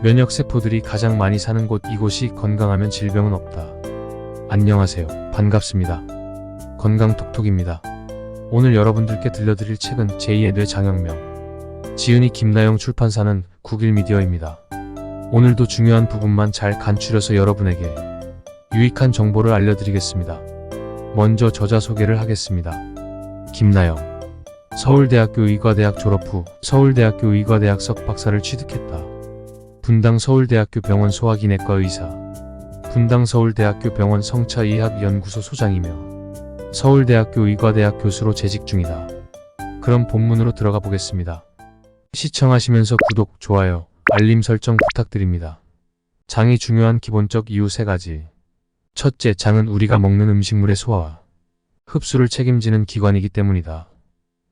면역세포들이 가장 많이 사는 곳, 이곳이 건강하면 질병은 없다. 안녕하세요. 반갑습니다. 건강톡톡입니다. 오늘 여러분들께 들려드릴 책은 제2의 뇌장혁명, 지은이 김나영 출판사는 국일미디어입니다. 오늘도 중요한 부분만 잘 간추려서 여러분에게 유익한 정보를 알려드리겠습니다. 먼저 저자 소개를 하겠습니다. 김나영. 서울대학교 의과대학 졸업 후 서울대학교 의과대학 석박사를 취득했다. 분당 서울대학교 병원 소화기내과 의사, 분당 서울대학교 병원 성차의학연구소 소장이며 서울대학교 의과대학 교수로 재직 중이다. 그럼 본문으로 들어가 보겠습니다. 시청하시면서 구독, 좋아요, 알림 설정 부탁드립니다. 장이 중요한 기본적 이유 3가지. 첫째, 장은 우리가 먹는 음식물의 소화와 흡수를 책임지는 기관이기 때문이다.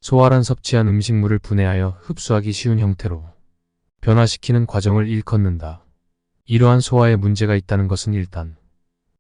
소화란 섭취한 음식물을 분해하여 흡수하기 쉬운 형태로 변화시키는 과정을 일컫는다. 이러한 소화에 문제가 있다는 것은 일단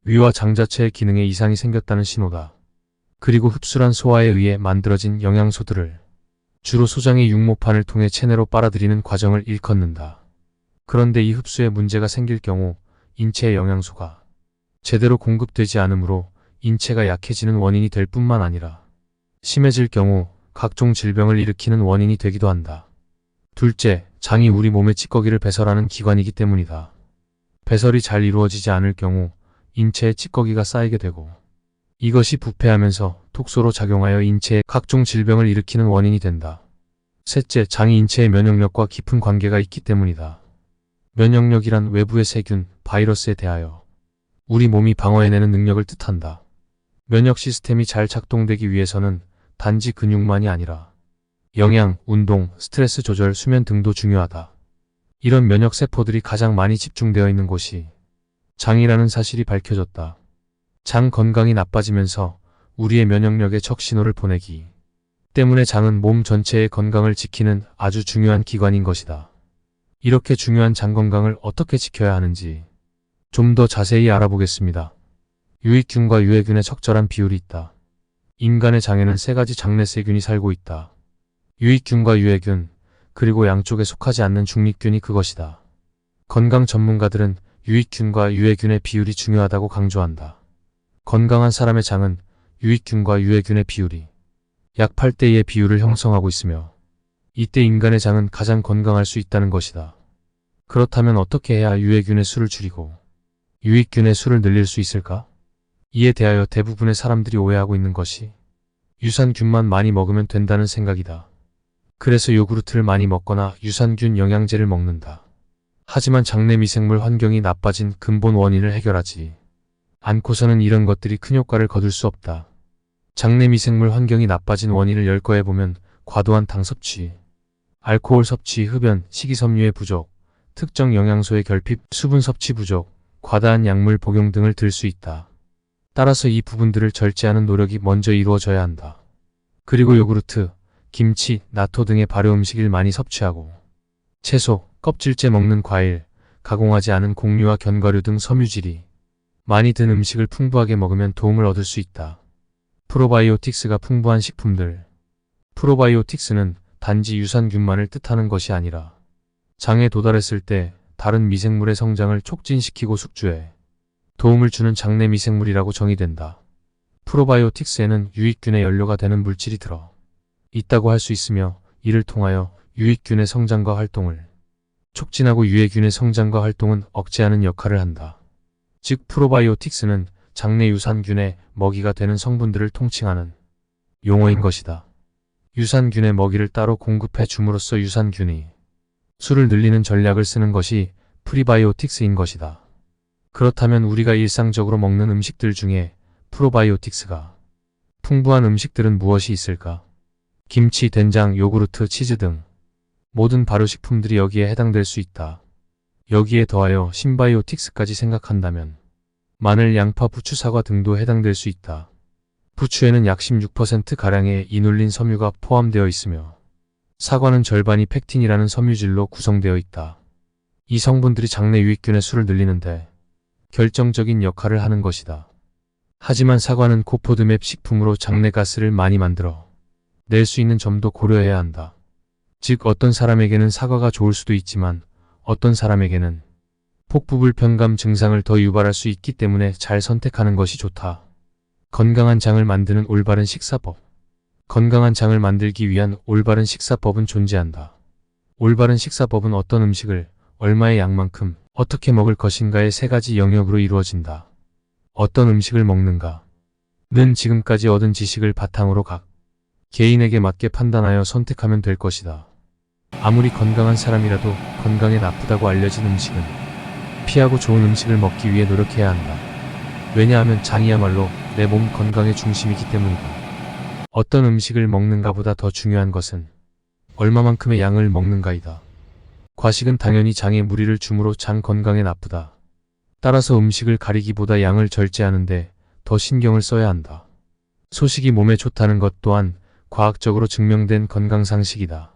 위와 장 자체의 기능에 이상이 생겼다는 신호다. 그리고 흡수란 소화에 의해 만들어진 영양소들을 주로 소장의 육모판을 통해 체내로 빨아들이는 과정을 일컫는다. 그런데 이 흡수에 문제가 생길 경우 인체의 영양소가 제대로 공급되지 않으므로 인체가 약해지는 원인이 될 뿐만 아니라 심해질 경우 각종 질병을 일으키는 원인이 되기도 한다. 둘째, 장이 우리 몸의 찌꺼기를 배설하는 기관이기 때문이다. 배설이 잘 이루어지지 않을 경우 인체에 찌꺼기가 쌓이게 되고 이것이 부패하면서 독소로 작용하여 인체에 각종 질병을 일으키는 원인이 된다. 셋째, 장이 인체의 면역력과 깊은 관계가 있기 때문이다. 면역력이란 외부의 세균, 바이러스에 대하여 우리 몸이 방어해내는 능력을 뜻한다. 면역 시스템이 잘 작동되기 위해서는 단지 근육만이 아니라 영양, 운동, 스트레스 조절, 수면 등도 중요하다. 이런 면역세포들이 가장 많이 집중되어 있는 곳이 장이라는 사실이 밝혀졌다. 장 건강이 나빠지면서 우리의 면역력에 적신호를 보내기 때문에 장은 몸 전체의 건강을 지키는 아주 중요한 기관인 것이다. 이렇게 중요한 장 건강을 어떻게 지켜야 하는지 좀 더 자세히 알아보겠습니다. 유익균과 유해균의 적절한 비율이 있다. 인간의 장에는 3가지 장내세균이 살고 있다. 유익균과 유해균, 그리고 양쪽에 속하지 않는 중립균이 그것이다. 건강 전문가들은 유익균과 유해균의 비율이 중요하다고 강조한다. 건강한 사람의 장은 유익균과 유해균의 비율이 약 8대2의 비율을 형성하고 있으며 이때 인간의 장은 가장 건강할 수 있다는 것이다. 그렇다면 어떻게 해야 유해균의 수를 줄이고 유익균의 수를 늘릴 수 있을까? 이에 대하여 대부분의 사람들이 오해하고 있는 것이 유산균만 많이 먹으면 된다는 생각이다. 그래서 요구르트를 많이 먹거나 유산균 영양제를 먹는다. 하지만 장내 미생물 환경이 나빠진 근본 원인을 해결하지 않고서는 이런 것들이 큰 효과를 거둘 수 없다. 장내 미생물 환경이 나빠진 원인을 열거해보면 과도한 당 섭취, 알코올 섭취, 흡연, 식이섬유의 부족, 특정 영양소의 결핍, 수분 섭취 부족, 과다한 약물 복용 등을 들 수 있다. 따라서 이 부분들을 절제하는 노력이 먼저 이루어져야 한다. 그리고 요구르트, 김치, 나토 등의 발효 음식을 많이 섭취하고 채소, 껍질째 먹는 과일, 가공하지 않은 곡류와 견과류 등 섬유질이 많이 든 음식을 풍부하게 먹으면 도움을 얻을 수 있다. 프로바이오틱스가 풍부한 식품들. 프로바이오틱스는 단지 유산균만을 뜻하는 것이 아니라 장에 도달했을 때 다른 미생물의 성장을 촉진시키고 숙주에 도움을 주는 장내 미생물이라고 정의된다. 프로바이오틱스에는 유익균의 연료가 되는 물질이 들어 있다고 할 수 있으며 이를 통하여 유익균의 성장과 활동을 촉진하고 유해균의 성장과 활동은 억제하는 역할을 한다. 즉 프로바이오틱스는 장내 유산균의 먹이가 되는 성분들을 통칭하는 용어인 것이다. 유산균의 먹이를 따로 공급해 줌으로써 유산균이 수를 늘리는 전략을 쓰는 것이 프리바이오틱스인 것이다. 그렇다면 우리가 일상적으로 먹는 음식들 중에 프로바이오틱스가 풍부한 음식들은 무엇이 있을까? 김치, 된장, 요구르트, 치즈 등 모든 발효식품들이 여기에 해당될 수 있다. 여기에 더하여 신바이오틱스까지 생각한다면 마늘, 양파, 부추, 사과 등도 해당될 수 있다. 부추에는 약 16%가량의 이눌린 섬유가 포함되어 있으며 사과는 절반이 펙틴이라는 섬유질로 구성되어 있다. 이 성분들이 장내 유익균의 수를 늘리는데 결정적인 역할을 하는 것이다. 하지만 사과는 고포드맵 식품으로 장내 가스를 많이 만들어 낼 수 있는 점도 고려해야 한다. 즉 어떤 사람에게는 사과가 좋을 수도 있지만 어떤 사람에게는 폭부불편감 증상을 더 유발할 수 있기 때문에 잘 선택하는 것이 좋다. 건강한 장을 만드는 올바른 식사법. 건강한 장을 만들기 위한 올바른 식사법은 존재한다. 올바른 식사법은 어떤 음식을 얼마의 양만큼 어떻게 먹을 것인가의 세 가지 영역으로 이루어진다. 어떤 음식을 먹는가? 는 지금까지 얻은 지식을 바탕으로 각 개인에게 맞게 판단하여 선택하면 될 것이다. 아무리 건강한 사람이라도 건강에 나쁘다고 알려진 음식은 피하고 좋은 음식을 먹기 위해 노력해야 한다. 왜냐하면 장이야말로 내 몸 건강의 중심이기 때문이다. 어떤 음식을 먹는가보다 더 중요한 것은 얼마만큼의 양을 먹는가이다. 과식은 당연히 장에 무리를 주므로 장 건강에 나쁘다. 따라서 음식을 가리기보다 양을 절제하는데 더 신경을 써야 한다. 소식이 몸에 좋다는 것 또한 과학적으로 증명된 건강상식이다.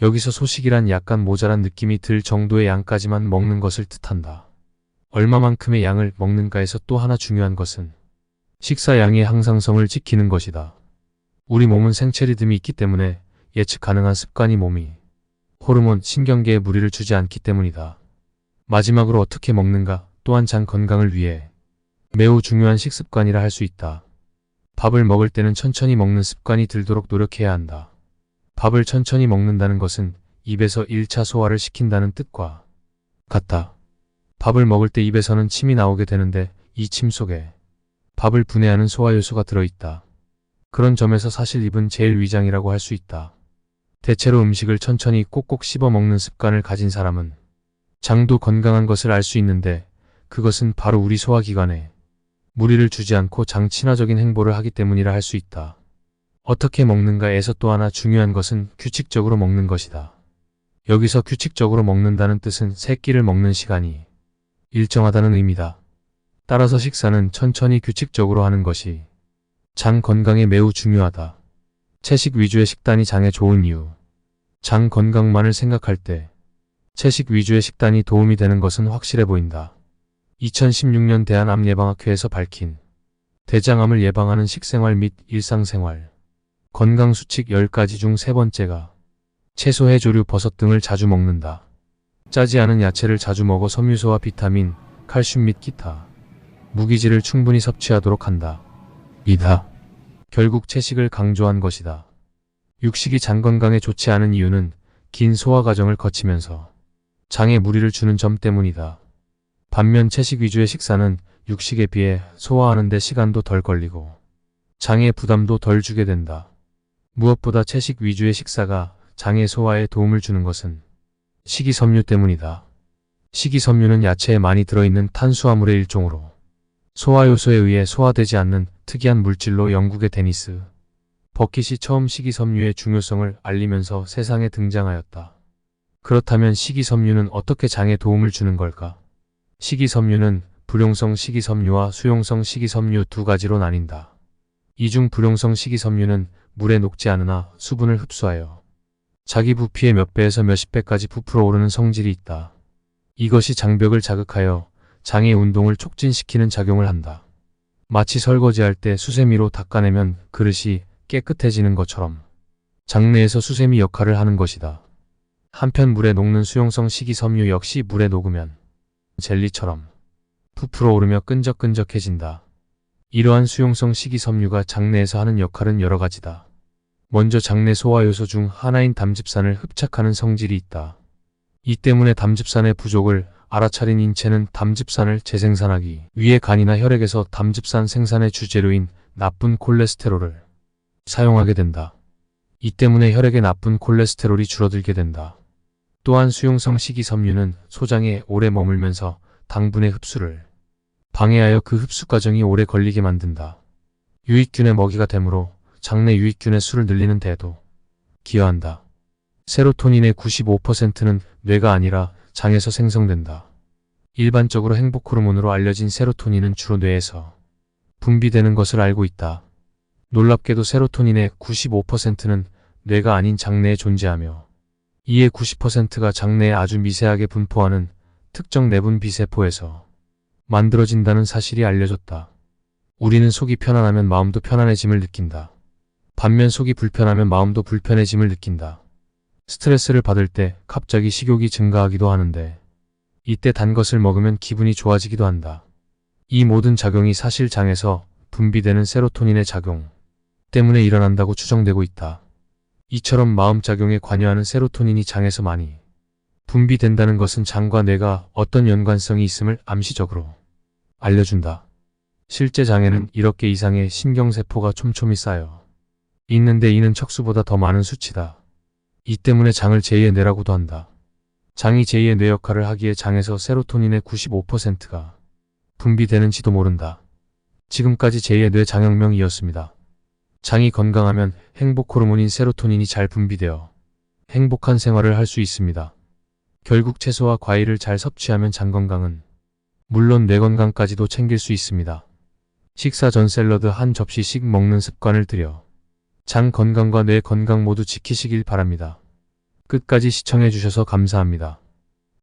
여기서 소식이란 약간 모자란 느낌이 들 정도의 양까지만 먹는 것을 뜻한다. 얼마만큼의 양을 먹는가에서 또 하나 중요한 것은 식사 양의 항상성을 지키는 것이다. 우리 몸은 생체 리듬이 있기 때문에 예측 가능한 습관이 몸이 호르몬, 신경계에 무리를 주지 않기 때문이다. 마지막으로 어떻게 먹는가 또한 장 건강을 위해 매우 중요한 식습관이라 할 수 있다. 밥을 먹을 때는 천천히 먹는 습관이 들도록 노력해야 한다. 밥을 천천히 먹는다는 것은 입에서 1차 소화를 시킨다는 뜻과 같다. 밥을 먹을 때 입에서는 침이 나오게 되는데 이 침 속에 밥을 분해하는 소화효소가 들어있다. 그런 점에서 사실 입은 제일 위장이라고 할 수 있다. 대체로 음식을 천천히 꼭꼭 씹어 먹는 습관을 가진 사람은 장도 건강한 것을 알 수 있는데 그것은 바로 우리 소화기관에 무리를 주지 않고 장 친화적인 행보를 하기 때문이라 할 수 있다. 어떻게 먹는가에서 또 하나 중요한 것은 규칙적으로 먹는 것이다. 여기서 규칙적으로 먹는다는 뜻은 세 끼를 먹는 시간이 일정하다는 의미다. 따라서 식사는 천천히 규칙적으로 하는 것이 장 건강에 매우 중요하다. 채식 위주의 식단이 장에 좋은 이유. 장 건강만을 생각할 때 채식 위주의 식단이 도움이 되는 것은 확실해 보인다. 2016년 대한암예방학회에서 밝힌 대장암을 예방하는 식생활 및 일상생활 건강수칙 10가지 중 세 번째가 채소, 해조류, 버섯 등을 자주 먹는다. 짜지 않은 야채를 자주 먹어 섬유소와 비타민, 칼슘 및 기타 무기질을 충분히 섭취하도록 한다. 이다. 결국 채식을 강조한 것이다. 육식이 장 건강에 좋지 않은 이유는 긴 소화 과정을 거치면서 장에 무리를 주는 점 때문이다. 반면 채식 위주의 식사는 육식에 비해 소화하는 데 시간도 덜 걸리고 장에 부담도 덜 주게 된다. 무엇보다 채식 위주의 식사가 장의 소화에 도움을 주는 것은 식이섬유 때문이다. 식이섬유는 야채에 많이 들어있는 탄수화물의 일종으로 소화효소에 의해 소화되지 않는 특이한 물질로 영국의 데니스 버킷이 처음 식이섬유의 중요성을 알리면서 세상에 등장하였다. 그렇다면 식이섬유는 어떻게 장에 도움을 주는 걸까? 식이섬유는 불용성 식이섬유와 수용성 식이섬유 두 가지로 나뉜다. 이 중 불용성 식이섬유는 물에 녹지 않으나 수분을 흡수하여 자기 부피의 몇 배에서 몇십 배까지 부풀어 오르는 성질이 있다. 이것이 장벽을 자극하여 장의 운동을 촉진시키는 작용을 한다. 마치 설거지할 때 수세미로 닦아내면 그릇이 깨끗해지는 것처럼 장내에서 수세미 역할을 하는 것이다. 한편 물에 녹는 수용성 식이섬유 역시 물에 녹으면 젤리처럼 부풀어 오르며 끈적끈적해진다. 이러한 수용성 식이섬유가 장내에서 하는 역할은 여러 가지다. 먼저 장내 소화효소 중 하나인 담즙산을 흡착하는 성질이 있다. 이 때문에 담즙산의 부족을 알아차린 인체는 담즙산을 재생산하기 위해 간이나 혈액에서 담즙산 생산의 주재료인 나쁜 콜레스테롤을 사용하게 된다. 이 때문에 혈액의 나쁜 콜레스테롤이 줄어들게 된다. 또한 수용성 식이섬유는 소장에 오래 머물면서 당분의 흡수를 방해하여 그 흡수 과정이 오래 걸리게 만든다. 유익균의 먹이가 되므로 장내 유익균의 수를 늘리는 데에도 기여한다. 세로토닌의 95%는 뇌가 아니라 장에서 생성된다. 일반적으로 행복 호르몬으로 알려진 세로토닌은 주로 뇌에서 분비되는 것을 알고 있다. 놀랍게도 세로토닌의 95%는 뇌가 아닌 장내에 존재하며 이의 90%가 장내에 아주 미세하게 분포하는 특정 내분비세포에서 만들어진다는 사실이 알려졌다. 우리는 속이 편안하면 마음도 편안해짐을 느낀다. 반면 속이 불편하면 마음도 불편해짐을 느낀다. 스트레스를 받을 때 갑자기 식욕이 증가하기도 하는데 이때 단 것을 먹으면 기분이 좋아지기도 한다. 이 모든 작용이 사실 장에서 분비되는 세로토닌의 작용 때문에 일어난다고 추정되고 있다. 이처럼 마음작용에 관여하는 세로토닌이 장에서 많이 분비된다는 것은 장과 뇌가 어떤 연관성이 있음을 암시적으로 알려준다. 실제 장에는 이렇게 이상의 신경세포가 촘촘히 쌓여 있는데 이는 척수보다 더 많은 수치다. 이 때문에 장을 제2의 뇌라고도 한다. 장이 제2의 뇌 역할을 하기에 장에서 세로토닌의 95%가 분비되는지도 모른다. 지금까지 제2의 뇌 장혁명이었습니다. 장이 건강하면 행복 호르몬인 세로토닌이 잘 분비되어 행복한 생활을 할 수 있습니다. 결국 채소와 과일을 잘 섭취하면 장 건강은 물론 뇌 건강까지도 챙길 수 있습니다. 식사 전 샐러드 한 접시씩 먹는 습관을 들여 장 건강과 뇌 건강 모두 지키시길 바랍니다. 끝까지 시청해 주셔서 감사합니다.